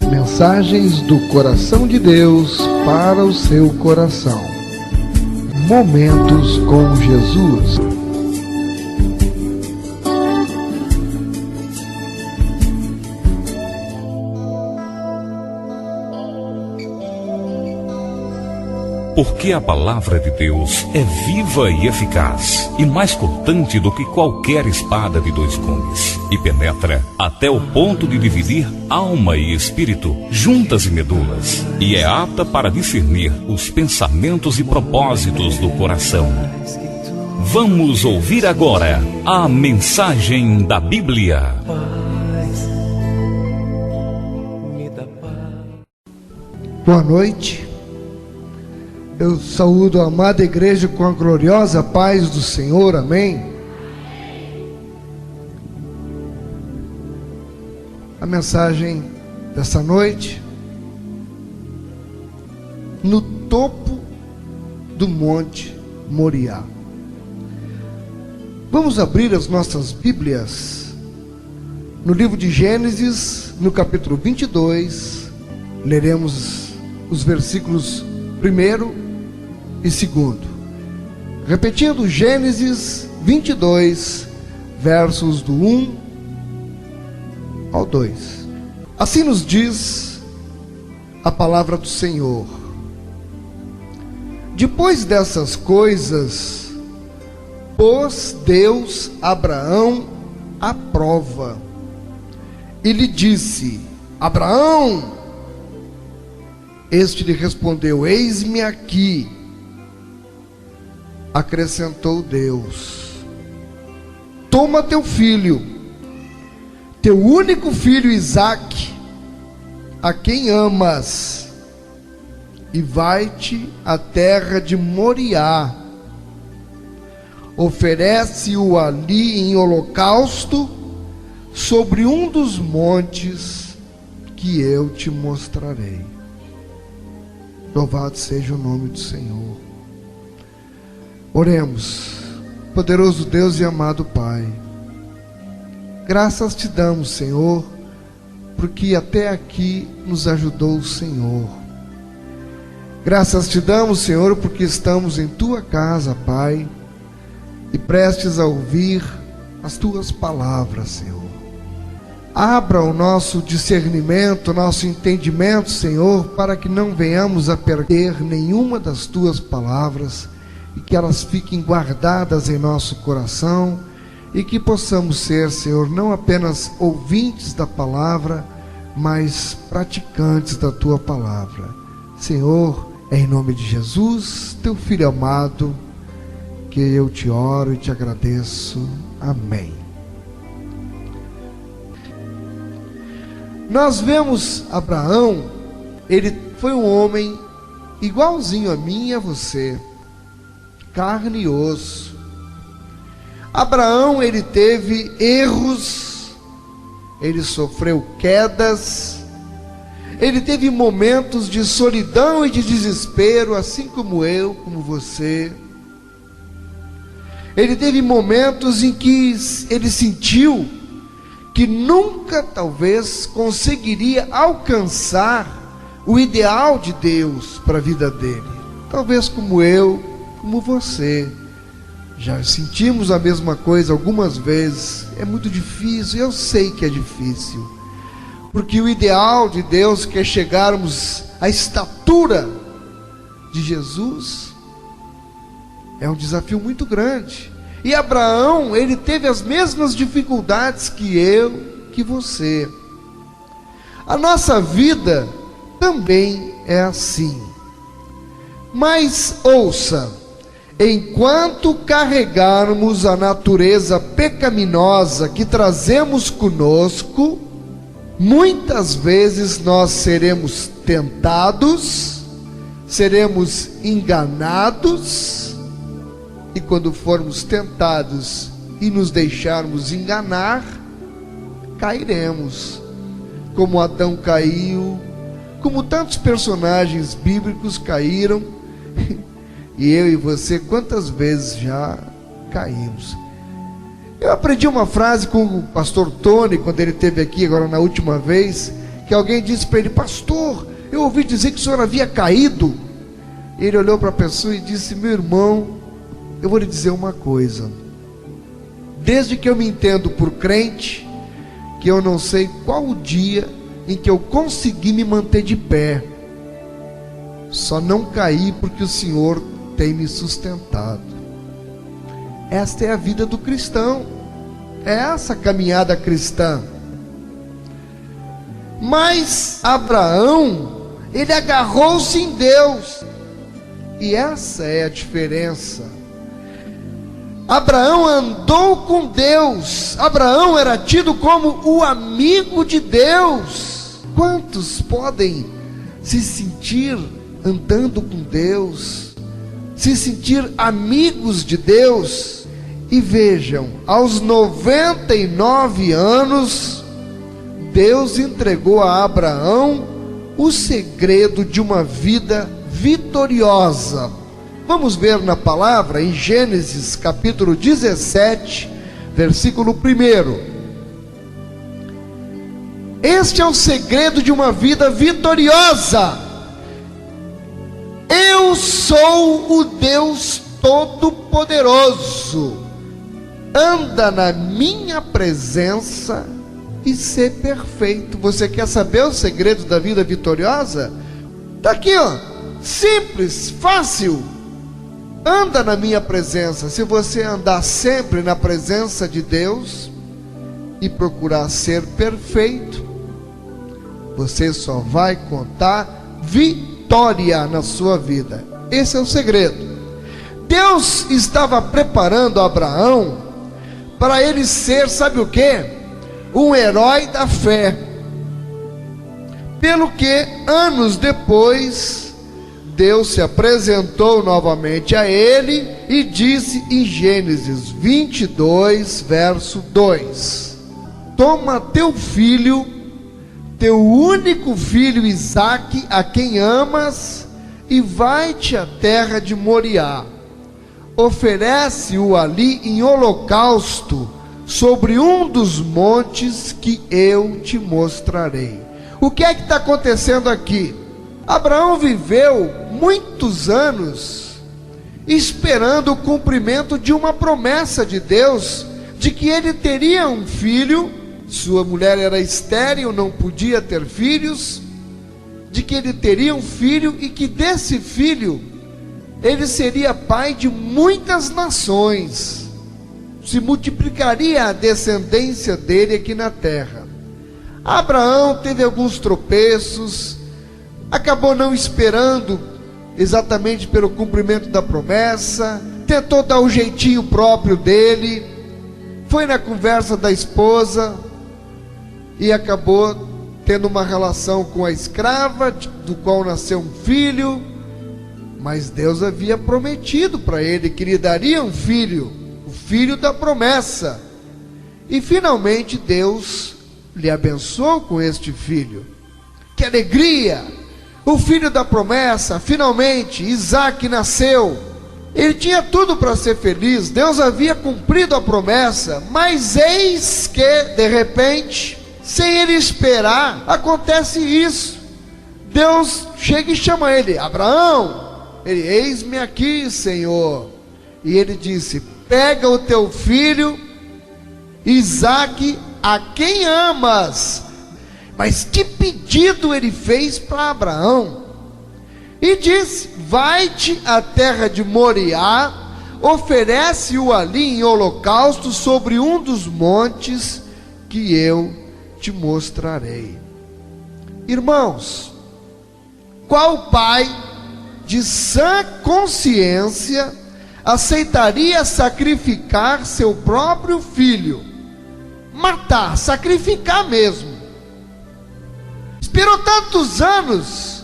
Mensagens do coração de Deus para o seu coração. Momentos com Jesus. Porque a palavra de Deus é viva e eficaz, e mais cortante do que qualquer espada de dois gumes, e penetra até o ponto de dividir alma e espírito, juntas e medulas, e é apta para discernir os pensamentos e propósitos do coração. Vamos ouvir agora a mensagem da Bíblia. Boa noite. Eu saúdo a amada igreja com a gloriosa paz do Senhor, amém? A mensagem dessa noite: no topo do Monte Moriá. Vamos abrir as nossas Bíblias no livro de Gênesis, no capítulo 22, leremos os versículos 1 e 2. Repetindo, Gênesis 22, versos do 1 ao 2. Assim nos diz a palavra do Senhor: depois dessas coisas, pôs Deus Abraão à prova e lhe disse: Abraão. Este lhe respondeu: eis-me aqui. Acrescentou Deus: toma teu filho, teu único filho Isaque, a quem amas, e vai-te à terra de Moriá. Oferece-o ali em holocausto sobre um dos montes que eu te mostrarei. Louvado seja o nome do Senhor. Oremos. Poderoso Deus e amado Pai, graças te damos, Senhor, porque até aqui nos ajudou o Senhor. Graças te damos, Senhor, porque estamos em tua casa, Pai, e prestes a ouvir as tuas palavras, Senhor. Abra o nosso discernimento, nosso entendimento, Senhor, para que não venhamos a perder nenhuma das tuas palavras e que elas fiquem guardadas em nosso coração e que possamos ser, Senhor, não apenas ouvintes da palavra, mas praticantes da tua palavra. Senhor, é em nome de Jesus, teu Filho amado, que eu te oro e te agradeço. Amém. Nós vemos Abraão, ele foi um homem igualzinho a mim e a você, carne e osso. Abraão, ele teve erros, ele sofreu quedas, ele teve momentos de solidão e de desespero, assim como eu, como você. Ele teve momentos em que ele sentiu que nunca talvez conseguiria alcançar o ideal de Deus para a vida dele. Talvez como eu, como você, já sentimos a mesma coisa algumas vezes. É muito difícil, eu sei que é difícil, porque o ideal de Deus, que é chegarmos à estatura de Jesus, é um desafio muito grande. E Abraão, ele teve as mesmas dificuldades que eu, que você. A nossa vida também é assim. Mas ouça, enquanto carregarmos a natureza pecaminosa que trazemos conosco, muitas vezes nós seremos tentados, seremos enganados, e quando formos tentados e nos deixarmos enganar, cairemos, como Adão caiu, como tantos personagens bíblicos caíram, e eu e você, quantas vezes já caímos. Eu aprendi uma frase com o pastor Tony, quando ele esteve aqui agora na última vez, que alguém disse para ele: pastor, eu ouvi dizer que o senhor havia caído. Ele olhou para a pessoa e disse: meu irmão, eu vou lhe dizer uma coisa. Desde que eu me entendo por crente, que eu não sei qual o dia em que eu consegui me manter de pé. Só não caí porque o Senhor tem me sustentado. Esta é a vida do cristão. É essa a caminhada cristã. Mas Abraão, ele agarrou-se em Deus. E essa é a diferença. Abraão andou com Deus. Abraão era tido como o amigo de Deus. Quantos podem se sentir andando com Deus, se sentir amigos de Deus? E vejam, aos 99 anos, Deus entregou a Abraão o segredo de uma vida vitoriosa. Vamos ver na palavra, em Gênesis capítulo 17, versículo 1. Este é o segredo de uma vida vitoriosa. Eu sou o Deus Todo-Poderoso. Anda na minha presença e ser perfeito. Você quer saber o segredo da vida vitoriosa? Está aqui, ó. Simples, fácil. Anda na minha presença. Se você andar sempre na presença de Deus e procurar ser perfeito, você só vai contar vitória na sua vida. Esse é o segredo. Deus estava preparando Abraão para ele ser, sabe o que? Um herói da fé. Pelo que, anos depois, Deus se apresentou novamente a ele e disse em Gênesis 22, verso 2: toma teu filho, teu único filho Isaque, a quem amas, e vai-te à terra de Moriá. Oferece-o ali em holocausto sobre um dos montes que eu te mostrarei. O que é que está acontecendo aqui? Abraão viveu muitos anos esperando o cumprimento de uma promessa de Deus, de que ele teria um filho. Sua mulher era estéril, não podia ter filhos, de que ele teria um filho e que desse filho ele seria pai de muitas nações, se multiplicaria a descendência dele aqui na terra. Abraão teve alguns tropeços, acabou não esperando exatamente pelo cumprimento da promessa, tentou dar o jeitinho próprio dele, foi na conversa da esposa e acabou tendo uma relação com a escrava, do qual nasceu um filho. Mas Deus havia prometido para ele que lhe daria um filho, o filho da promessa. E finalmente Deus lhe abençoou com este filho. Que alegria! O filho da promessa, finalmente, Isaque nasceu. Ele tinha tudo para ser feliz, Deus havia cumprido a promessa, mas eis que, de repente, sem ele esperar, acontece isso. Deus chega e chama ele: Abraão. Ele: eis-me aqui, Senhor. E ele disse: pega o teu filho Isaque, a quem amas. Mas que pedido ele fez para Abraão? E disse: vai-te à terra de Moriá, oferece-o ali em holocausto sobre um dos montes que eu te mostrarei. Irmãos, qual pai de sã consciência aceitaria sacrificar seu próprio filho? Matar, sacrificar mesmo. Esperou tantos anos,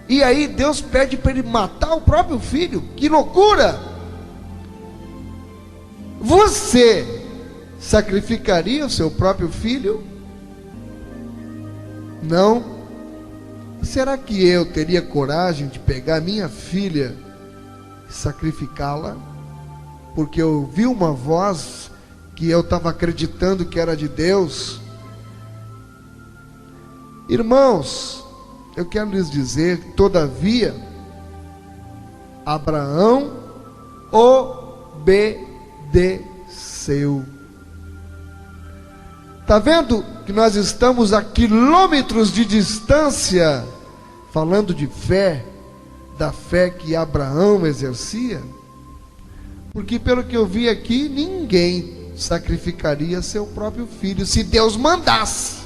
e aí Deus pede para ele matar o próprio filho. Que loucura! Você sacrificaria o seu próprio filho? Não. Será que eu teria coragem de pegar minha filha e sacrificá-la? Porque eu ouvi uma voz que eu estava acreditando que era de Deus, Irmãos, eu quero lhes dizer, todavia, Abraão obedeceu. Está vendo que nós estamos a quilômetros de distância, falando de fé, da fé que Abraão exercia? Porque pelo que eu vi aqui, ninguém sacrificaria seu próprio filho. Se Deus mandasse,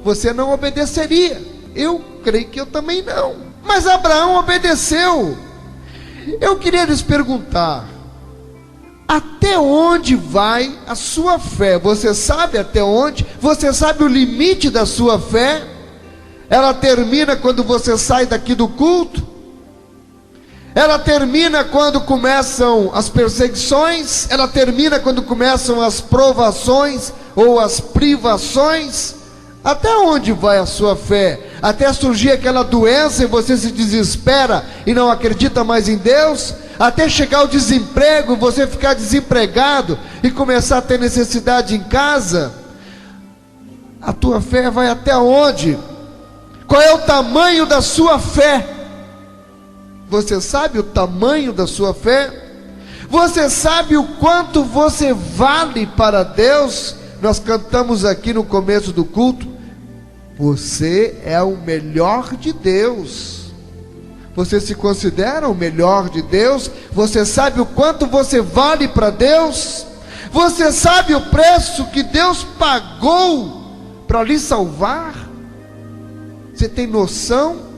você não obedeceria. Eu creio que eu também não. Mas Abraão obedeceu. Eu queria lhes perguntar, até onde vai a sua fé? Você sabe até onde? Você sabe o limite da sua fé? Ela termina quando você sai daqui do culto? Ela termina quando começam as perseguições? Ela termina quando começam as provações ou as privações? Até onde vai a sua fé? Até surgir aquela doença e você se desespera e não acredita mais em Deus? Até chegar o desemprego, você ficar desempregado e começar a ter necessidade em casa? A tua fé vai até onde? Qual é o tamanho da sua fé? Você sabe o tamanho da sua fé? Você sabe o quanto você vale para Deus? Nós cantamos aqui no começo do culto: você é o melhor de Deus. Você se considera o melhor de Deus? Você sabe o quanto você vale para Deus? Você sabe o preço que Deus pagou para lhe salvar? Você tem noção?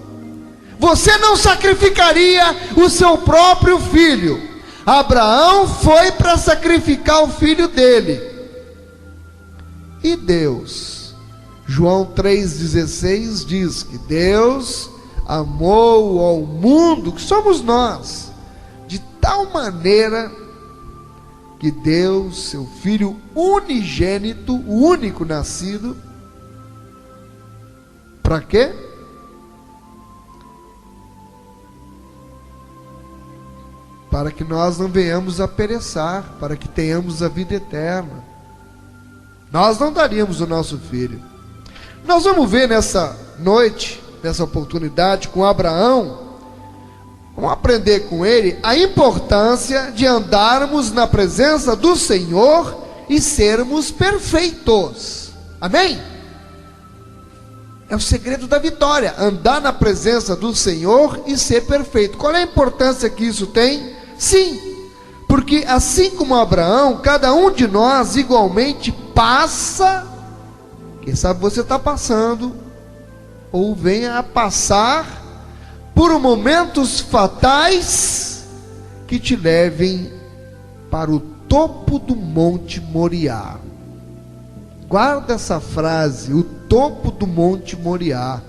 Você não sacrificaria o seu próprio filho. Abraão foi para sacrificar o filho dele. E Deus, João 3,16 diz que Deus amou ao mundo, que somos nós, de tal maneira que deu seu Filho unigênito, o único nascido, para quê? Para que nós não venhamos a perecer, para que tenhamos a vida eterna. Nós não daríamos o nosso filho. Nós vamos ver nessa noite, nessa oportunidade com Abraão, vamos aprender com ele a importância de andarmos na presença do Senhor e sermos perfeitos. Amém? É o segredo da vitória, andar na presença do Senhor e ser perfeito. Qual é a importância que isso tem? Sim, porque assim como Abraão, cada um de nós igualmente passa, quem sabe você está passando, ou venha a passar, por momentos fatais que te levem para o topo do Monte Moriá. Guarda essa frase, o topo do Monte Moriá.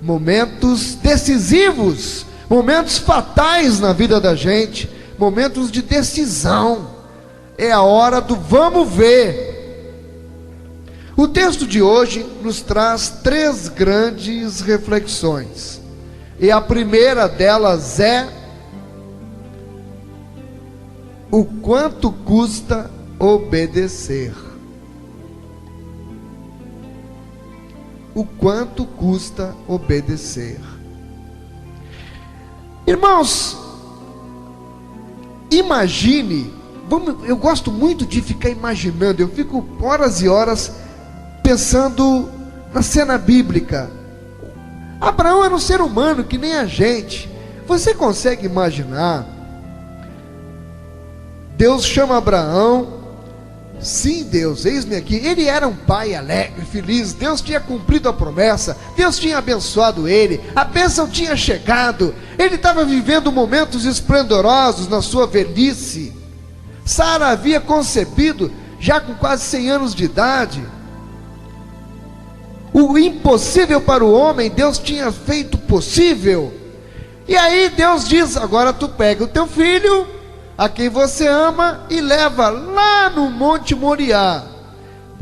Momentos decisivos, momentos fatais na vida da gente, momentos de decisão. É a hora do vamos ver. O texto de hoje nos traz 3 grandes reflexões. E a primeira delas é: o quanto custa obedecer. O quanto custa obedecer. Irmãos, imagine, eu gosto muito de ficar imaginando, eu fico horas e horas pensando na cena bíblica. Abraão era um ser humano que nem a gente. Você consegue imaginar? Deus chama Abraão. Sim, Deus, eis-me aqui. Ele era um pai alegre, feliz. Deus tinha cumprido a promessa. Deus tinha abençoado ele. A bênção tinha chegado. Ele estava vivendo momentos esplendorosos na sua velhice. Sara havia concebido já com quase 100 anos de idade. O impossível para o homem, Deus tinha feito possível. E aí Deus diz: agora tu pega o teu filho, a quem você ama, e leva lá no Monte Moriá.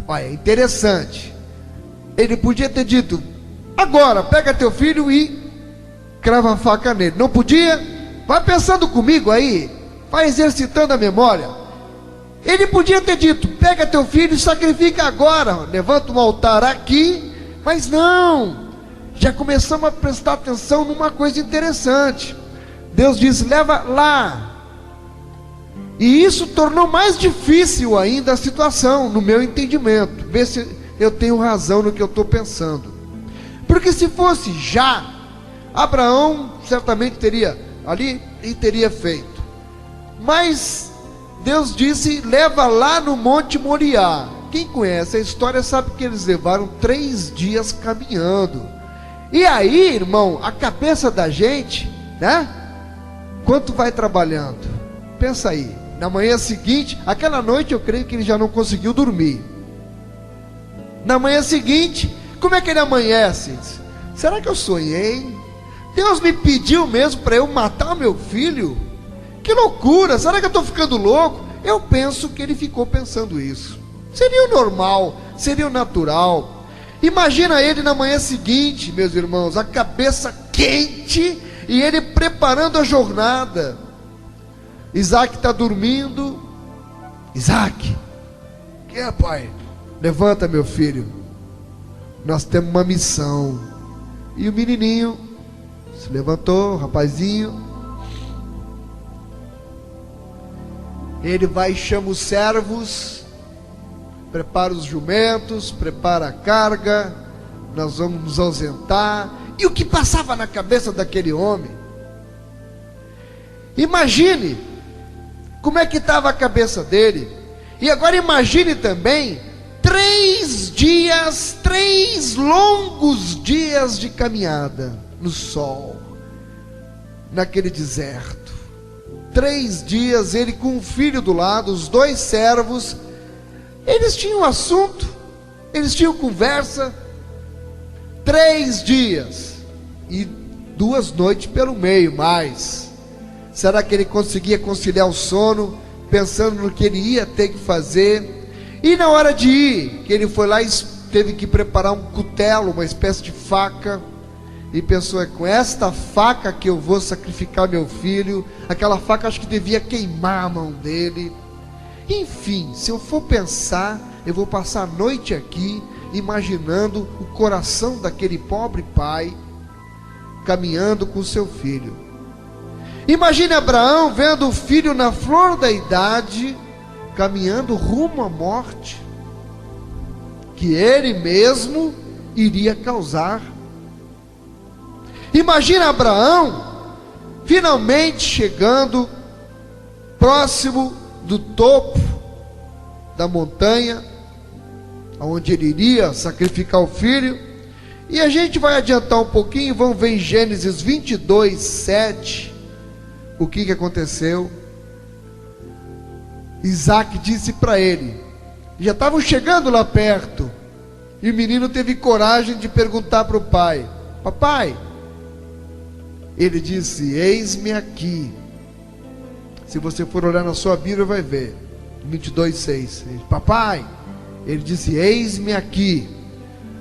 Olha, interessante. Ele podia ter dito: agora pega teu filho e crava a faca nele. Não podia? Vai pensando comigo aí, vai exercitando a memória. Ele podia ter dito: pega teu filho e sacrifica agora, levanta um altar aqui. Mas não, já começamos a prestar atenção numa coisa interessante. Deus disse: leva lá. E isso tornou mais difícil ainda a situação, no meu entendimento. Vê se eu tenho razão no que eu estou pensando. Porque se fosse já, Abraão certamente teria ali e teria feito. Mas Deus disse: leva lá no Monte Moriá. Quem conhece a história sabe que eles levaram 3 dias caminhando. E aí, irmão, a cabeça da gente, né? Quanto vai trabalhando? Pensa aí. Na manhã seguinte, aquela noite eu creio que ele já não conseguiu dormir. Na manhã seguinte, como é que ele amanhece? Será que eu sonhei? Deus me pediu mesmo para eu matar meu filho? Que loucura! Será que eu estou ficando louco? Eu penso que ele ficou pensando isso. Seria o normal, seria o natural. Imagina ele na manhã seguinte, meus irmãos, a cabeça quente e ele preparando a jornada. Isaac está dormindo. Isaac, que é, pai? Levanta, meu filho, nós temos uma missão. E o menininho se levantou, o rapazinho. Ele vai e chama os servos, prepara os jumentos, prepara a carga, nós vamos nos ausentar. E o que passava na cabeça daquele homem? Imagine como é que estava a cabeça dele. E agora imagine também 3 dias, 3 longos dias de caminhada no sol, naquele deserto. 3 dias, ele com o filho do lado, os 2 servos. Eles tinham assunto, eles tinham conversa. 3 dias e 2 noites pelo meio, mais. Será que ele conseguia conciliar o sono, pensando no que ele ia ter que fazer? E na hora de ir, que ele foi lá e teve que preparar um cutelo, uma espécie de faca, e pensou: é com esta faca que eu vou sacrificar meu filho. Aquela faca acho que devia queimar a mão dele. Enfim, se eu for pensar, eu vou passar a noite aqui imaginando o coração daquele pobre pai caminhando com seu filho. Imagine Abraão vendo o filho na flor da idade, caminhando rumo à morte, que ele mesmo iria causar. Imagine Abraão finalmente chegando próximo do topo da montanha, onde ele iria sacrificar o filho. E a gente vai adiantar um pouquinho, vamos ver em Gênesis 22, 7, o que aconteceu. Isaac disse para ele, já estavam chegando lá perto, e o menino teve coragem de perguntar para o pai: papai, ele disse: eis-me aqui. Se você for olhar na sua Bíblia vai ver, 22:6, papai, ele disse: eis-me aqui.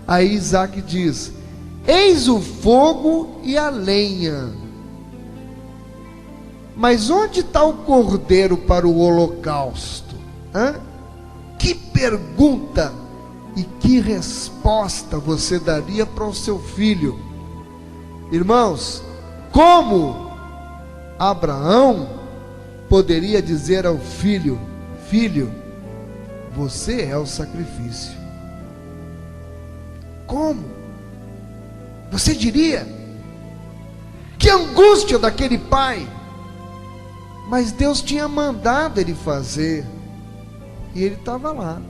Aí Isaac diz: eis o fogo e a lenha, mas onde está o cordeiro para o holocausto? Que pergunta e que resposta você daria para o seu filho? Irmãos, como Abraão poderia dizer ao filho: filho, você é o sacrifício? Como? Você diria? Que angústia daquele pai! Mas Deus tinha mandado ele fazer, e ele estava lá.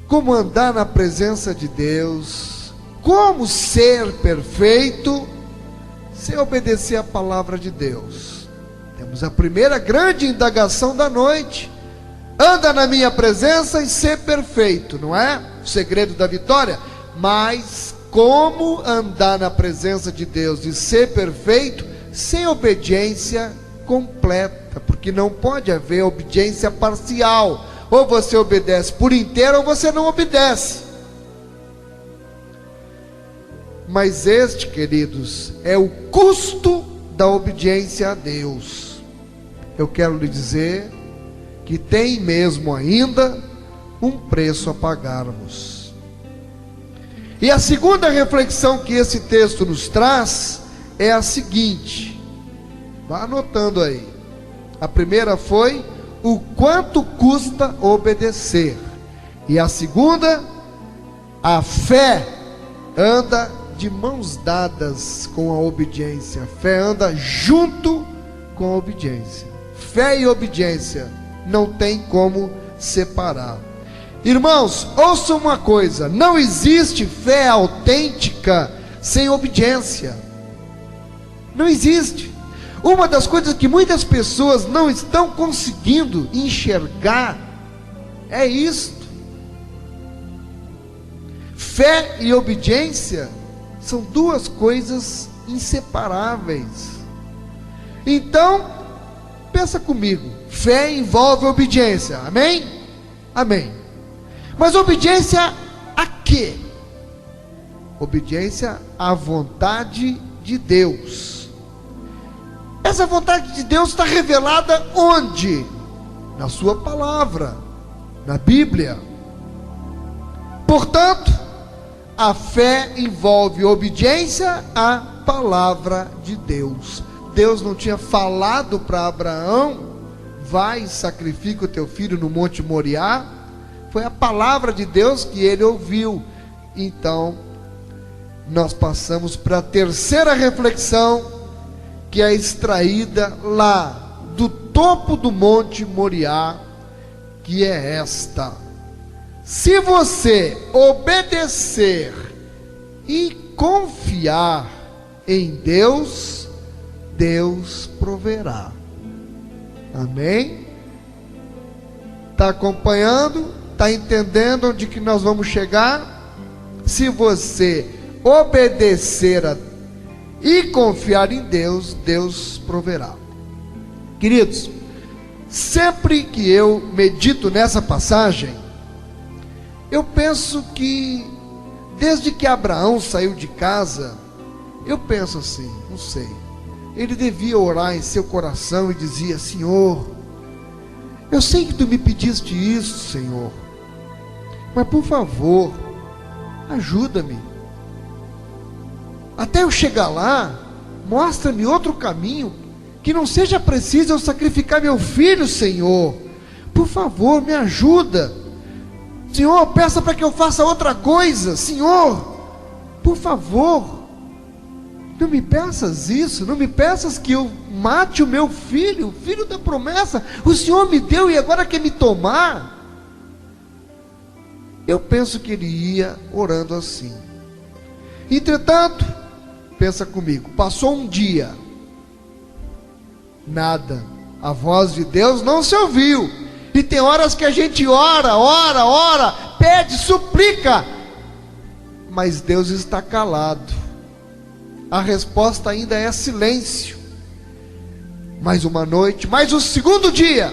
Como andar na presença de Deus? Como ser perfeito sem obedecer a palavra de Deus? Temos a primeira grande indagação da noite: anda na minha presença e ser perfeito, não é? O segredo da vitória. Mas como andar na presença de Deus e ser perfeito sem obediência completa? Porque não pode haver obediência parcial. Ou você obedece por inteiro, ou você não obedece. Mas este, queridos, é o custo da obediência a Deus. Eu quero lhe dizer que tem mesmo ainda um preço a pagarmos. E a segunda reflexão que esse texto nos traz é a seguinte, vá anotando aí. A primeira foi o quanto custa obedecer. E a segunda, a fé anda de mãos dadas com a obediência. A fé anda junto com a obediência. Fé e obediência não tem como separar. Irmãos, ouçam uma coisa: não existe fé autêntica sem obediência. Não existe. Uma das coisas que muitas pessoas não estão conseguindo enxergar é isto. Fé e obediência são duas coisas inseparáveis. Então, pensa comigo, fé envolve obediência, amém? Amém. Mas obediência a quê? Obediência à vontade de Deus. Essa vontade de Deus está revelada onde? Na sua palavra, na Bíblia. Portanto, a fé envolve obediência à palavra de Deus. Deus não tinha falado para Abraão: vai e sacrifica o teu filho no Monte Moriá. Foi a palavra de Deus que ele ouviu. Então, nós passamos para a terceira reflexão, que é extraída lá do topo do Monte Moriá, que é esta: se você obedecer e confiar em Deus, Deus proverá. Amém? Está acompanhando? Está entendendo onde que nós vamos chegar? Se você obedecer e confiar em Deus, Deus proverá. Queridos, sempre que eu medito nessa passagem, eu penso que desde que Abraão saiu de casa, eu penso assim, não sei, ele devia orar em seu coração e dizia: Senhor, eu sei que tu me pediste isso, Senhor, mas por favor, ajuda-me. Até eu chegar lá, mostra-me outro caminho, que não seja preciso eu sacrificar meu filho, Senhor. Por favor, me ajuda. Senhor, peça para que eu faça outra coisa. Senhor, por favor, não me peças isso. Não me peças que eu mate o meu filho, o filho da promessa. O Senhor me deu e agora quer me tomar. Eu penso que ele ia orando assim. Entretanto, pensa comigo, passou um dia, nada, a voz de Deus não se ouviu. E tem horas que a gente ora, pede, suplica, mas Deus está calado. A resposta ainda é silêncio. Mais uma noite, mais um segundo dia,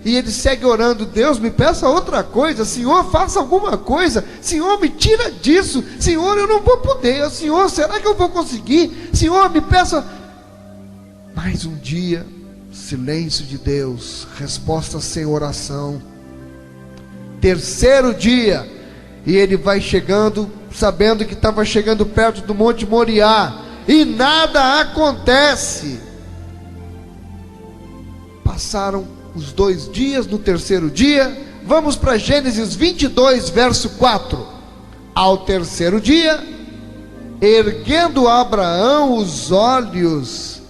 e ele segue orando: Deus, me peça outra coisa. Senhor, faça alguma coisa. Senhor, me tira disso. Senhor, eu não vou poder. Senhor, será que eu vou conseguir? Senhor, me peça. Mais um dia, silêncio de Deus, resposta sem oração. Terceiro dia, e ele vai chegando, sabendo que estava chegando perto do Monte Moriá, e nada acontece. Passaram os 2 dias. No terceiro dia, vamos para Gênesis 22, verso 4. Ao terceiro dia, erguendo Abraão os olhos,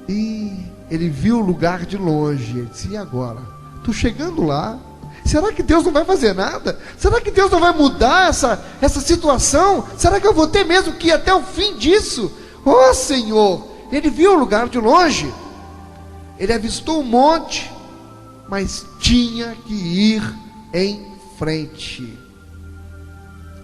e ele viu o lugar de longe. Ele disse: e agora? Estou chegando lá. Será que Deus não vai fazer nada? Será que Deus não vai mudar essa situação? Será que eu vou ter mesmo que ir até o fim disso? Oh, Senhor! Ele viu o lugar de longe. Ele avistou o monte, mas tinha que ir em frente.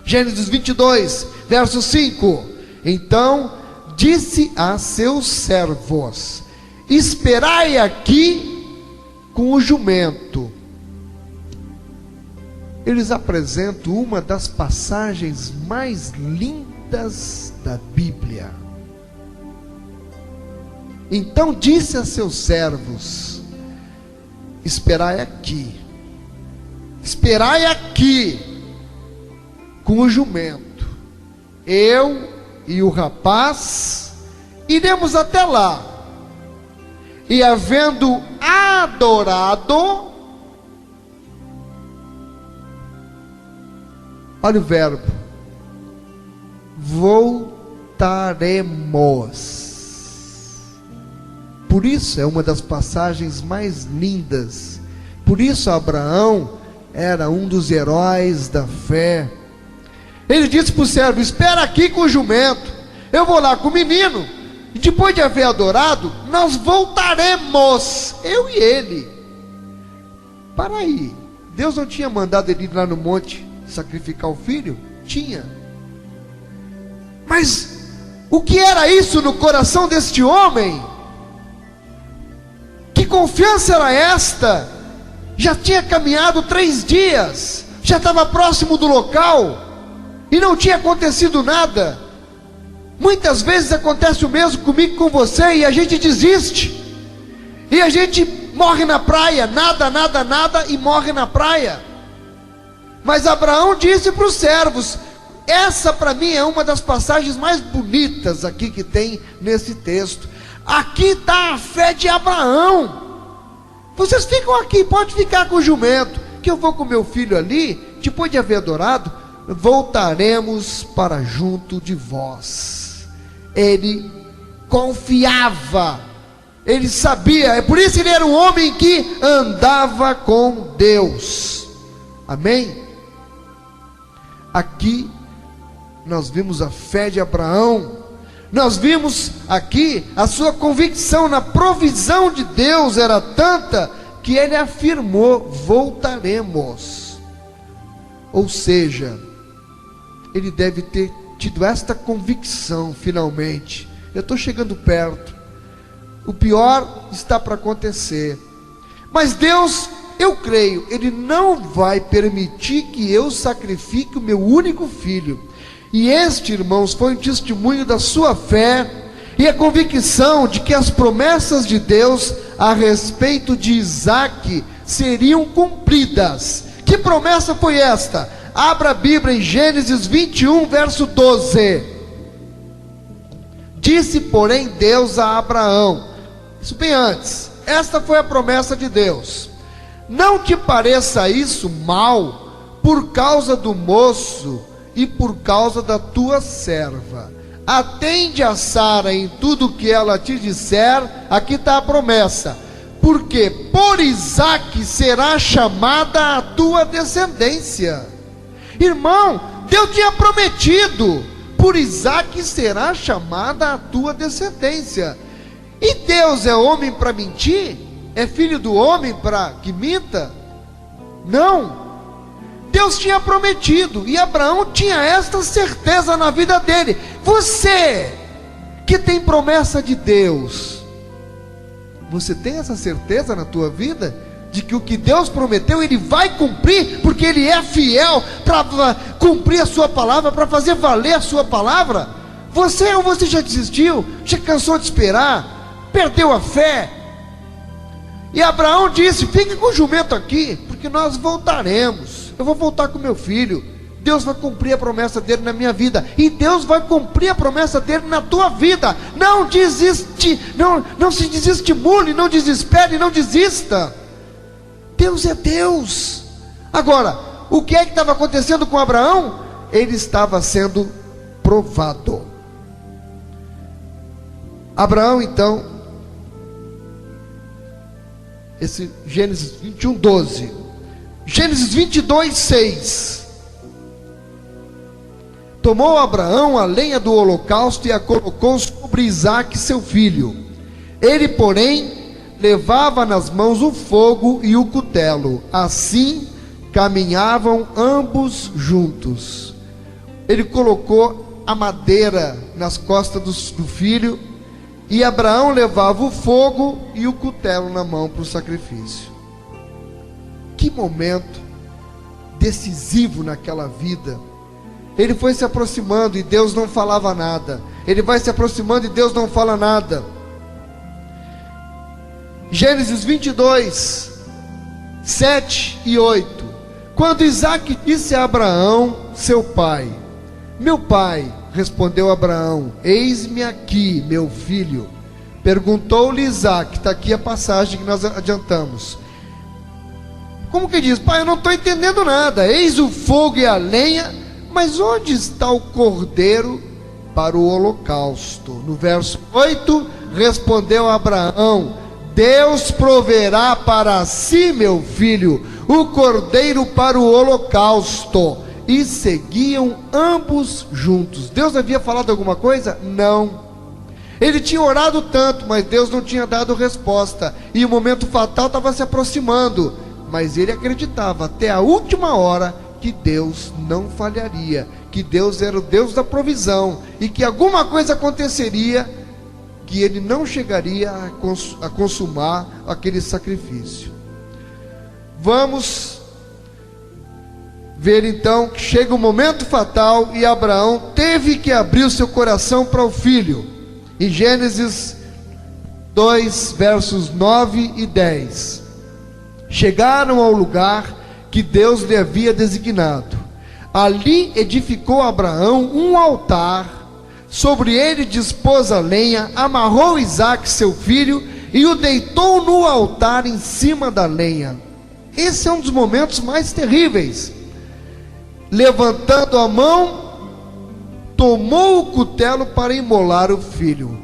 Gênesis 22, verso 5. Então disse a seus servos: esperai aqui com o jumento. Eles apresentam uma das passagens mais lindas da Bíblia. Então disse a seus servos: esperai aqui com o jumento. eu e o rapaz iremos até lá, e havendo adorado, olha o verbo, voltaremos. Por isso é uma das passagens mais lindas. Por isso Abraão era um dos heróis da fé. Ele disse para o servo: espera aqui com o jumento, eu vou lá com o menino, e depois de haver adorado, nós voltaremos, eu e ele. Para aí, Deus não tinha mandado ele ir lá no monte sacrificar o filho? Tinha. Mas o que era isso no coração deste homem? Que confiança era esta? Já tinha caminhado 3 dias, já estava próximo do local, e não tinha acontecido nada. Muitas vezes acontece o mesmo comigo e com você, e a gente desiste, e a gente morre na praia, nada, e morre na praia. Mas Abraão disse para os servos, essa para mim é uma das passagens mais bonitas aqui que tem nesse texto. Aqui está a fé de Abraão. Vocês ficam aqui, pode ficar com o jumento, que eu vou com meu filho ali, depois de haver adorado, voltaremos para junto de vós. Ele confiava, ele sabia, é por isso ele era um homem que andava com Deus. Amém? Aqui nós vimos a fé de Abraão, nós vimos aqui a sua convicção na provisão de Deus era tanta que ele afirmou: voltaremos. Ou seja, ele deve ter tido esta convicção finalmente: eu estou chegando perto, o pior está para acontecer, mas Deus, eu creio, Ele não vai permitir que eu sacrifique o meu único filho. E este, irmãos, foi um testemunho da sua fé e a convicção de que as promessas de Deus a respeito de Isaque seriam cumpridas. Que promessa foi esta? Abra a Bíblia em Gênesis 21, verso 12. Disse, porém, Deus a Abraão, isso bem antes, esta foi a promessa de Deus: não te pareça isso mal por causa do moço e por causa da tua serva. Atende a Sara em tudo o que ela te disser. Aqui está a promessa: porque por Isaque será chamada a tua descendência. Irmão, Deus tinha prometido: por Isaque será chamada a tua descendência. E Deus é homem para mentir? É filho do homem para que minta? Não. Deus tinha prometido, e Abraão tinha esta certeza na vida dele. Você que tem promessa de Deus, você tem essa certeza na tua vida de que o que Deus prometeu Ele vai cumprir, porque Ele é fiel para cumprir a sua palavra, para fazer valer a sua palavra? Você já desistiu? Já cansou de esperar? Perdeu a fé? E Abraão disse: fique com o jumento aqui, porque nós voltaremos. Eu vou voltar com meu filho. Deus vai cumprir a promessa dele na minha vida, e Deus vai cumprir a promessa dele na tua vida. Não desiste, não se desestimule, não desespere, não desista. Deus é Deus. Agora, o que é que estava acontecendo com Abraão? Ele estava sendo provado. Abraão, então, esse Gênesis 21, 12. Gênesis 22, 6. Tomou Abraão a lenha do holocausto e a colocou sobre Isaque seu filho. Ele, porém, levava nas mãos o fogo e o cutelo. Assim caminhavam ambos juntos. Ele colocou a madeira nas costas do filho, e Abraão levava o fogo e o cutelo na mão para o sacrifício. Que momento decisivo naquela vida. Ele foi se aproximando e Deus não falava nada. Ele vai se aproximando e Deus não fala nada. Gênesis 22, 7 e 8. Quando Isaque disse a Abraão, seu pai: meu pai, respondeu Abraão: eis-me aqui, meu filho. Perguntou-lhe Isaque, está aqui a passagem que nós adiantamos. Como que diz? Pai, eu não estou entendendo nada. Eis o fogo e a lenha, mas onde está o cordeiro para o holocausto? No verso 8, respondeu Abraão: Deus proverá para si, meu filho, o cordeiro para o holocausto. E seguiam ambos juntos. Deus havia falado alguma coisa? Não. Ele tinha orado tanto, mas Deus não tinha dado resposta. E o momento fatal estava se aproximando. Mas ele acreditava até a última hora que Deus não falharia, que Deus era o Deus da provisão, e que alguma coisa aconteceria, que ele não chegaria a consumar aquele sacrifício. Vamos ver então que chega o momento fatal e Abraão teve que abrir o seu coração para o filho. Em Gênesis 2, versos 9 e 10. Chegaram ao lugar que Deus lhe havia designado. Ali edificou Abraão um altar, sobre ele dispôs a lenha, amarrou Isaque seu filho e o deitou no altar em cima da lenha. Esse é um dos momentos mais terríveis. Levantando a mão, tomou o cutelo para imolar o filho.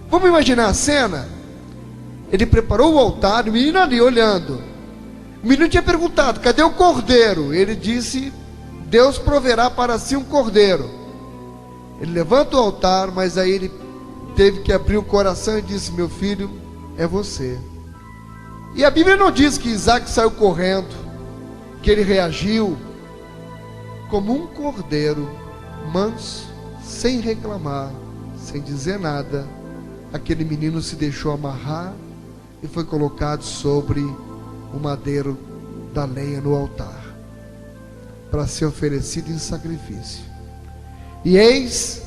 Vamos imaginar a cena? Ele preparou o altar, o menino ali olhando. O menino tinha perguntado: cadê o cordeiro? Ele disse: Deus proverá para si um cordeiro. Ele levanta o altar, mas aí ele teve que abrir o coração e disse: meu filho, é você. E a Bíblia não diz que Isaque saiu correndo, que ele reagiu. Como um cordeiro, manso, sem reclamar, sem dizer nada, aquele menino se deixou amarrar e foi colocado sobre o madeiro da lenha no altar, para ser oferecido em sacrifício. E eis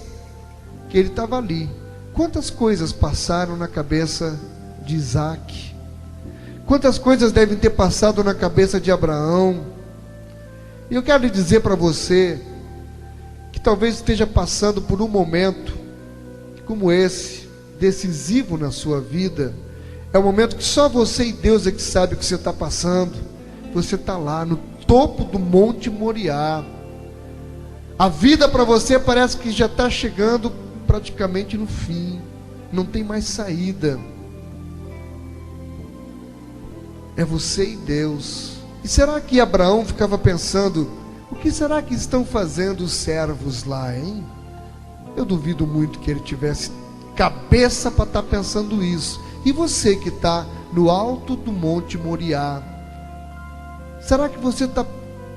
que ele estava ali. Quantas coisas passaram na cabeça de Isaque? Quantas coisas devem ter passado na cabeça de Abraão? E eu quero lhe dizer para você, que talvez esteja passando por um momento como esse, decisivo na sua vida. É um momento que só você e Deus é que sabe o que você está passando. Você está lá no topo do Monte Moriá. A vida para você parece que já está chegando praticamente no fim. Não tem mais saída. É você e Deus. E será que Abraão ficava pensando: o que será que estão fazendo os servos lá, hein? Eu duvido muito que ele tivesse cabeça para estar pensando isso. E você que está no alto do Monte Moriá, será que você está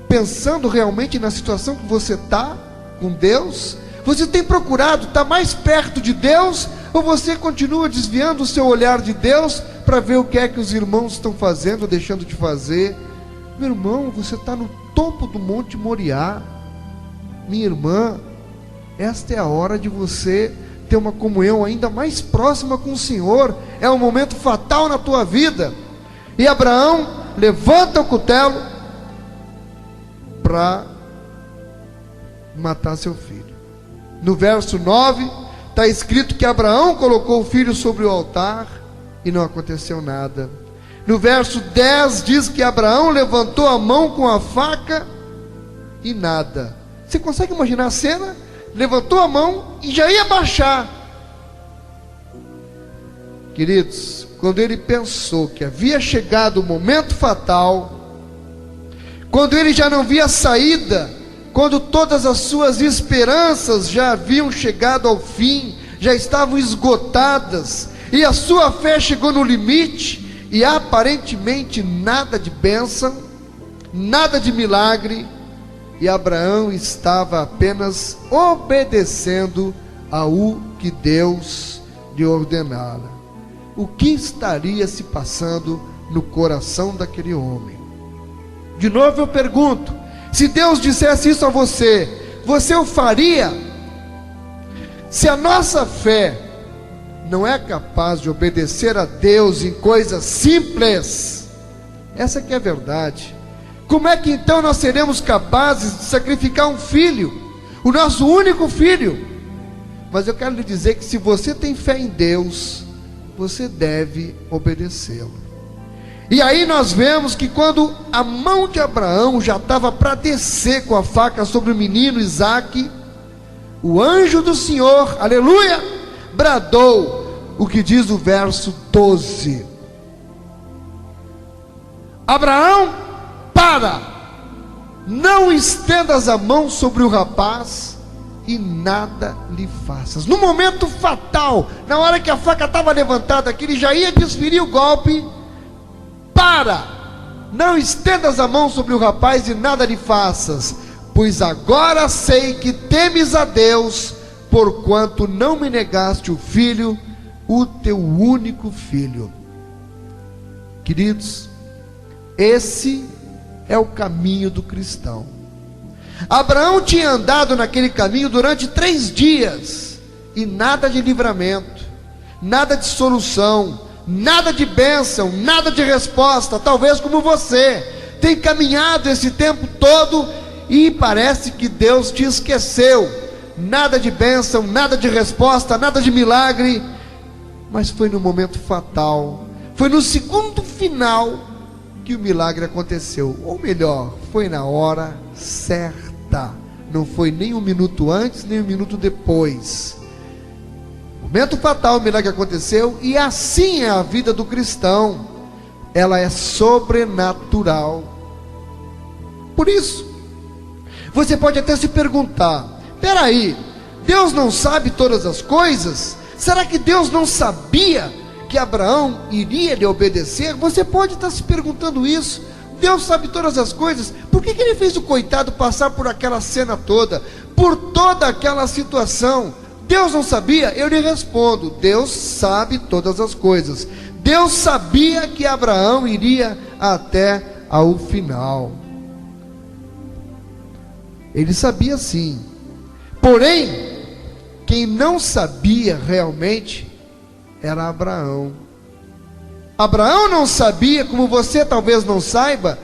pensando realmente na situação que você está com Deus? Você tem procurado estar mais perto de Deus? Ou você continua desviando o seu olhar de Deus para ver o que é que os irmãos estão fazendo ou deixando de fazer? Meu irmão, você está no topo do Monte Moriá. Minha irmã, esta é a hora de você ter uma comunhão ainda mais próxima com o Senhor. É um momento fatal na tua vida. E Abraão levanta o cutelo para matar seu filho. No verso 9 está escrito que Abraão colocou o filho sobre o altar e não aconteceu nada. No verso 10 diz que Abraão levantou a mão com a faca e nada. Você consegue imaginar a cena? Levantou a mão e já ia baixar. Queridos, quando ele pensou que havia chegado o momento fatal, quando ele já não via saída, quando todas as suas esperanças já haviam chegado ao fim, já estavam esgotadas, e a sua fé chegou no limite, e aparentemente nada de bênção, nada de milagre, e Abraão estava apenas obedecendo ao que Deus lhe ordenara. O que estaria se passando no coração daquele homem? De novo eu pergunto: se Deus dissesse isso a você, você o faria? Se a nossa fé não é capaz de obedecer a Deus em coisas simples, essa que é a verdade, como é que então nós seremos capazes de sacrificar um filho, o nosso único filho? Mas eu quero lhe dizer que se você tem fé em Deus, você deve obedecê-lo. E aí nós vemos que quando a mão de Abraão já estava para descer com a faca sobre o menino Isaque, o anjo do Senhor, aleluia, bradou o que diz o verso 12: Abraão, para, não estendas a mão sobre o rapaz e nada lhe faças. No momento fatal, na hora que a faca estava levantada, que ele já ia desferir o golpe, para, não estendas a mão sobre o rapaz e nada lhe faças, pois agora sei que temes a Deus, porquanto não me negaste o filho, o teu único filho. Queridos, esse é o caminho do cristão. Abraão tinha andado naquele caminho durante 3 dias, e nada de livramento, nada de solução, nada de bênção, nada de resposta. Talvez como você tem caminhado esse tempo todo e parece que Deus te esqueceu. Nada de bênção, nada de resposta, nada de milagre. Mas foi no momento fatal, foi no segundo final que o milagre aconteceu. Ou melhor, foi na hora certa. Não foi nem um minuto antes, nem um minuto depois. Momento fatal, o milagre aconteceu. E assim é a vida do cristão. Ela é sobrenatural. Por isso, você pode até se perguntar: peraí, Deus não sabe todas as coisas? Será que Deus não sabia que Abraão iria lhe obedecer? Você pode estar se perguntando isso. Deus sabe todas as coisas, por que ele fez o coitado passar por aquela cena toda, por toda aquela situação? Deus não sabia? Eu lhe respondo: Deus sabe todas as coisas. Deus sabia que Abraão iria até ao final. Ele sabia sim. Porém, quem não sabia realmente era Abraão. Abraão não sabia, como você talvez não saiba,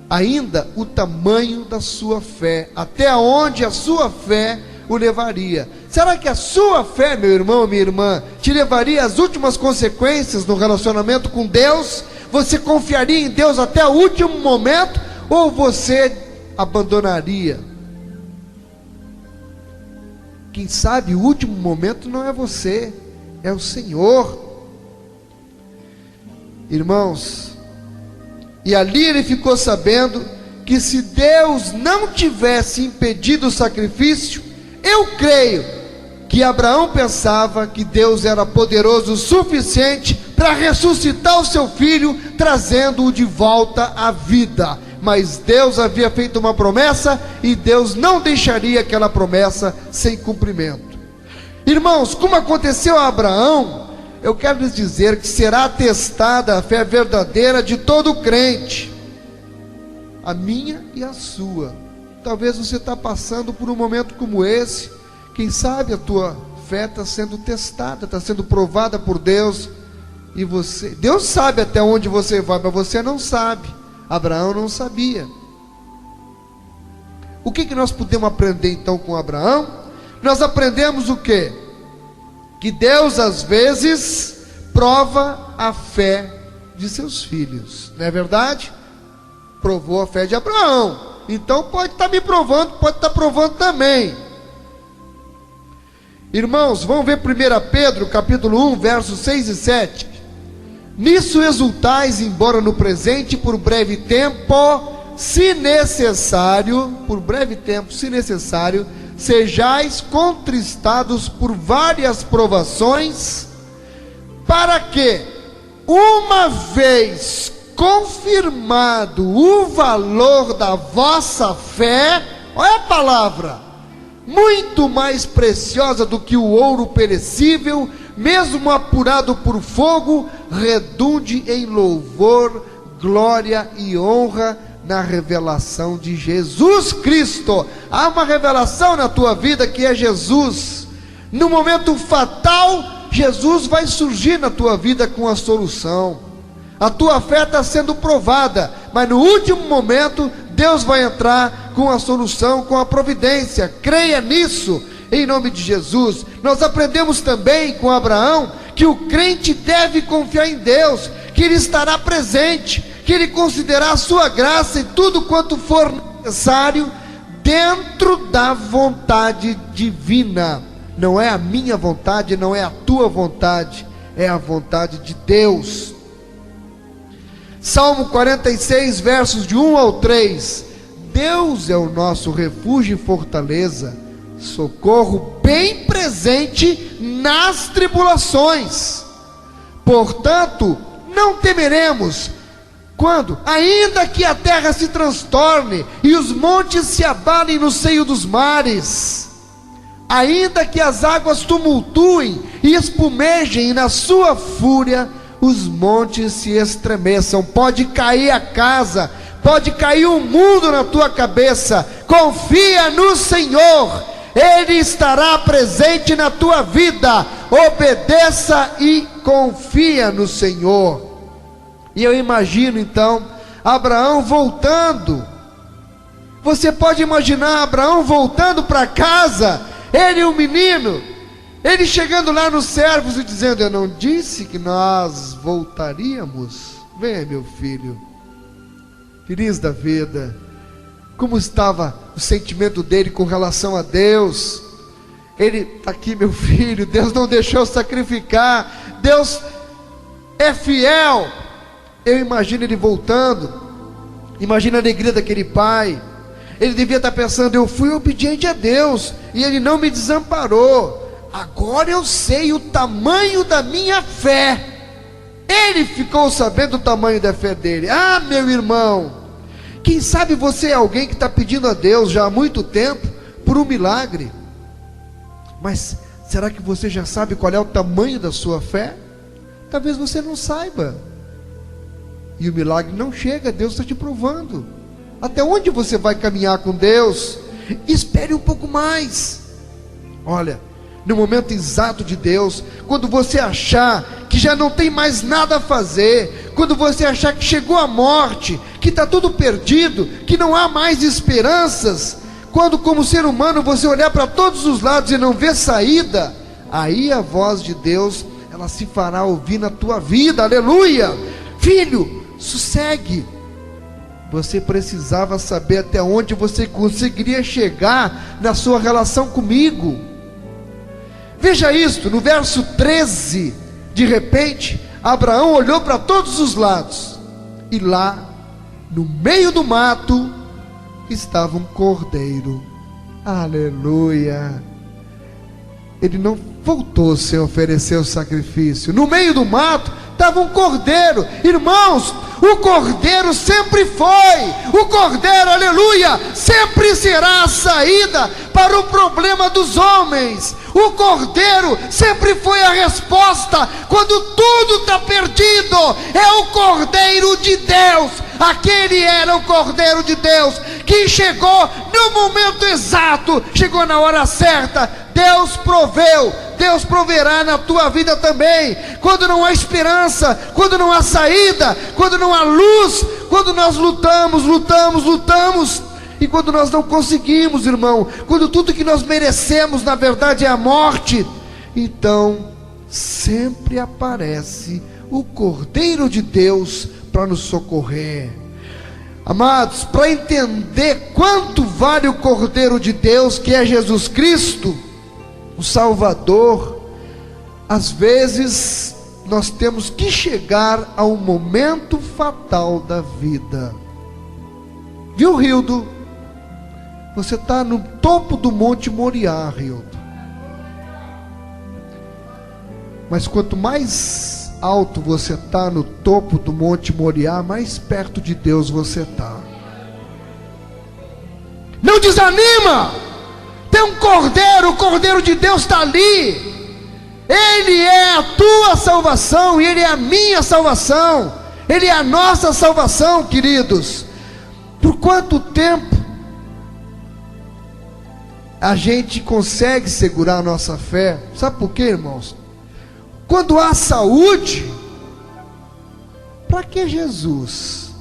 ainda o tamanho da sua fé, até onde a sua fé o levaria. Será que a sua fé, meu irmão, minha irmã, te levaria às últimas consequências no relacionamento com Deus? Você confiaria em Deus até o último momento? Ou você abandonaria? Quem sabe o último momento não é você, é o Senhor. Irmãos, e ali ele ficou sabendo que se Deus não tivesse impedido o sacrifício, eu creio que Abraão pensava que Deus era poderoso o suficiente para ressuscitar o seu filho, trazendo-o de volta à vida. Mas Deus havia feito uma promessa e Deus não deixaria aquela promessa sem cumprimento. Irmãos, como aconteceu a Abraão, eu quero lhes dizer que será atestada a fé verdadeira de todo crente, a minha e a sua. Talvez você está passando por um momento como esse. Quem sabe a tua fé está sendo testada, está sendo provada por Deus. E você, Deus sabe até onde você vai, mas você não sabe. Abraão não sabia. O que nós podemos aprender então com Abraão? Nós aprendemos o quê? Que Deus às vezes prova a fé de seus filhos. Não é verdade? Provou a fé de Abraão. Então pode estar me provando, pode estar provando também. Irmãos, vamos ver 1 Pedro capítulo 1, versos 6 e 7. Nisso exultais, embora no presente, por breve tempo, se necessário, sejais contristados por várias provações, para que, uma vez confirmado o valor da vossa fé, olha a palavra, muito mais preciosa do que o ouro perecível, mesmo apurado por fogo, redunde em louvor, glória e honra na revelação de Jesus Cristo. Há uma revelação na tua vida que é Jesus. No momento fatal, Jesus vai surgir na tua vida com a solução. A tua fé está sendo provada, mas no último momento Deus vai entrar com a solução, com a providência. Creia nisso. em nome de Jesus. Nós aprendemos também com Abraão que o crente deve confiar em Deus, que Ele estará presente, que Ele concederá a sua graça e tudo quanto for necessário dentro da vontade divina. Não é a minha vontade, não é a tua vontade, é a vontade de Deus. Salmo 46, versos de 1 ao 3. Deus é o nosso refúgio e fortaleza, socorro bem presente nas tribulações. Portanto, não temeremos, quando, ainda que a terra se transtorne e os montes se abalem no seio dos mares, ainda que as águas tumultuem e espumejem na sua fúria, os montes se estremeçam. Pode cair a casa, pode cair o mundo na tua cabeça, confia no Senhor, Ele estará presente na tua vida. Obedeça e confia no Senhor. E eu imagino então Abraão voltando. Você pode imaginar Abraão voltando para casa, ele e o menino, ele chegando lá nos servos e dizendo: eu não disse que nós voltaríamos? Venha, meu filho, feliz da vida. Como estava o sentimento dele com relação a Deus? Ele, aqui meu filho, Deus não deixou sacrificar, Deus é fiel. Eu imagino ele voltando, imagina a alegria daquele pai. Ele devia estar pensando: eu fui obediente a Deus e Ele não me desamparou. Agora eu sei o tamanho da minha fé. Ele ficou sabendo o tamanho da fé dele. Ah, meu irmão, quem sabe você é alguém que está pedindo a Deus já há muito tempo por um milagre. Mas será que você já sabe qual é o tamanho da sua fé? Talvez você não saiba. E o milagre não chega, Deus está te provando. Até onde você vai caminhar com Deus? Espere um pouco mais. Olha, no momento exato de Deus, quando você achar que já não tem mais nada a fazer, quando você achar que chegou a morte, que está tudo perdido, que não há mais esperanças, quando como ser humano você olhar para todos os lados e não ver saída, aí a voz de Deus, ela se fará ouvir na tua vida. Aleluia! Filho, sossegue. Você precisava saber até onde você conseguiria chegar na sua relação comigo. Veja isto, no verso 13, de repente, Abraão olhou para todos os lados, e lá, no meio do mato, estava um cordeiro. Aleluia! Ele não voltou sem oferecer o sacrifício. No meio do mato estava um cordeiro. Irmãos, o cordeiro sempre foi, o cordeiro, aleluia, sempre será a saída para o problema dos homens. O cordeiro sempre foi a resposta quando tudo está perdido. É o cordeiro de Deus. Aquele era o cordeiro de Deus que chegou no momento exato, chegou na hora certa. Deus proveu, Deus proverá na tua vida também. Quando não há esperança, quando não há saída, quando não há luz, quando nós lutamos, e quando nós não conseguimos, irmão, quando tudo que nós merecemos na verdade é a morte, então sempre aparece o Cordeiro de Deus para nos socorrer. Amados, para entender quanto vale o Cordeiro de Deus, que é Jesus Cristo, o Salvador, às vezes nós temos que chegar a um momento fatal da vida. Viu, Hildo? Você está no topo do Monte Moriá, Hildo. Mas quanto mais alto você está no topo do Monte Moriá, mais perto de Deus você está. Não desanima! Tem um cordeiro, o cordeiro de Deus está ali. Ele é a tua salvação, e Ele é a minha salvação, Ele é a nossa salvação, queridos. Por quanto tempo a gente consegue segurar a nossa fé? Sabe por quê, irmãos? Quando há saúde, para que Jesus?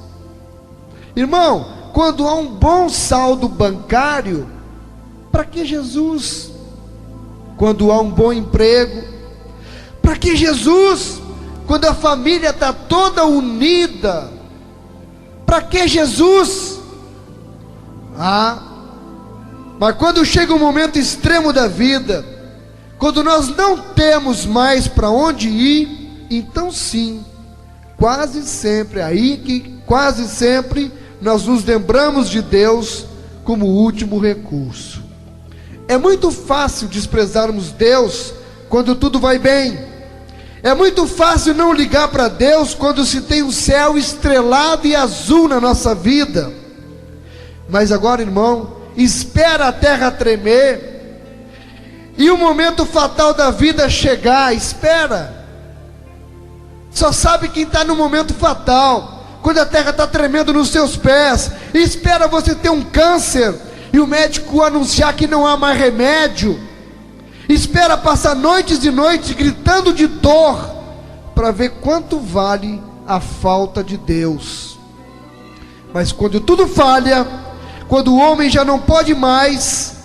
Irmão, quando há um bom saldo bancário, para que Jesus? quando há um bom emprego? Para que Jesus, quando a família está toda unida? Para que Jesus? Mas quando chega um momento extremo da vida, quando nós não temos mais para onde ir, então sim, quase sempre nós nos lembramos de Deus como último recurso. É muito fácil desprezarmos Deus quando tudo vai bem. É muito fácil não ligar para Deus quando se tem um céu estrelado e azul na nossa vida. Mas agora, irmão, espera a terra tremer e o momento fatal da vida chegar. Espera. Só sabe quem está no momento fatal, quando a terra está tremendo nos seus pés. Espera você ter um câncer e o médico anunciar que não há mais remédio. Espera passar noites e noites gritando de dor, para ver quanto vale a falta de Deus. Mas quando tudo falha, quando o homem já não pode mais,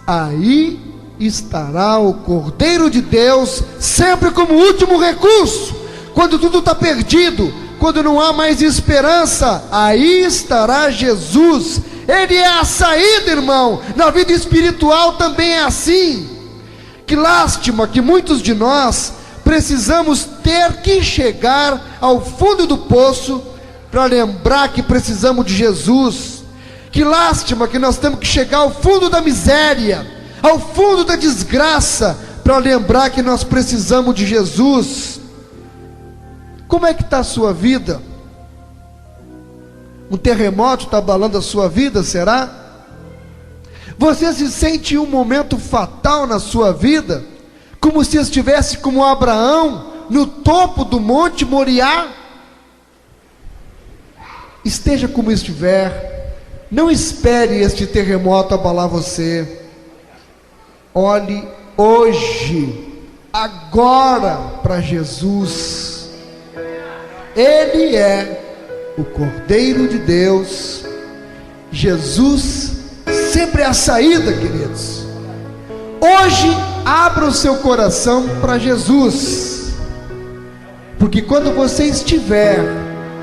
aí estará o Cordeiro de Deus, sempre como último recurso. Quando tudo está perdido, quando não há mais esperança, aí estará Jesus. Ele é a saída, irmão. Na vida espiritual também é assim. Que lástima que muitos de nós precisamos ter que chegar ao fundo do poço para lembrar que precisamos de Jesus. Que lástima que nós temos que chegar ao fundo da miséria, ao fundo da desgraça, para lembrar que nós precisamos de Jesus. Como é que está a sua vida? Um terremoto está abalando a sua vida, será? Você se sente em um momento fatal na sua vida, como se estivesse como Abraão, no topo do Monte Moriá? Esteja como estiver, não espere este terremoto abalar você. Olhe hoje, agora, para Jesus. Ele é o Cordeiro de Deus. Jesus sempre é a saída, queridos. Hoje, abra o seu coração para Jesus, porque quando você estiver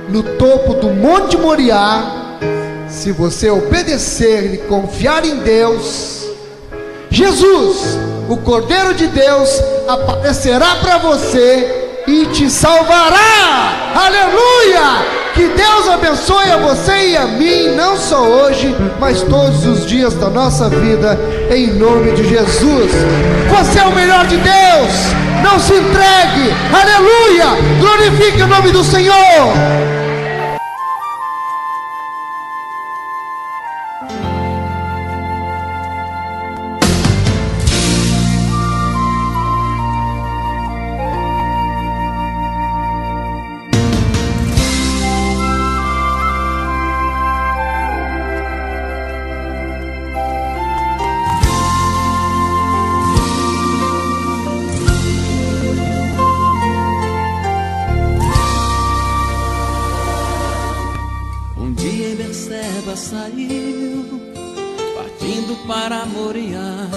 no topo do Monte Moriá, se você obedecer e confiar em Deus, Jesus, o Cordeiro de Deus, aparecerá para você e te salvará. Aleluia! Que Deus abençoe a você e a mim, não só hoje, mas todos os dias da nossa vida, em nome de Jesus. Você é o melhor de Deus. Não se entregue. Aleluia! Glorifique o nome do Senhor. Saiu, partindo para Moriá,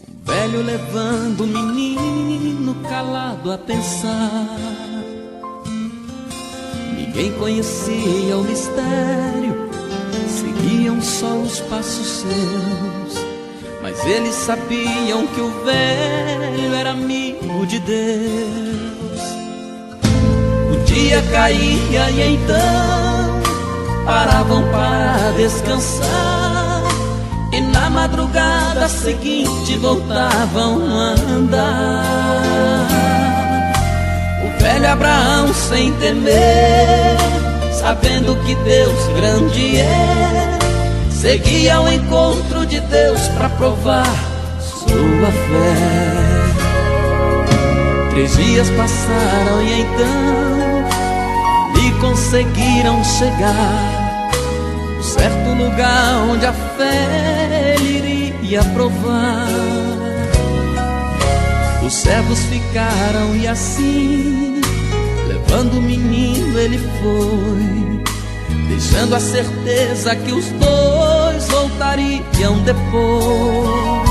um velho levando o menino calado a pensar. Ninguém conhecia o mistério, seguiam só os passos seus, mas eles sabiam que o velho era amigo de Deus. O dia caía e então paravam para descansar, e na madrugada seguinte voltavam a andar. O velho Abraão, sem temer, sabendo que Deus grande é, seguia ao encontro de Deus para provar sua fé. 3 dias passaram e então e conseguiram chegar no certo lugar onde a fé ele iria provar. Os servos ficaram e assim, levando o menino ele foi, deixando a certeza que os dois voltariam depois.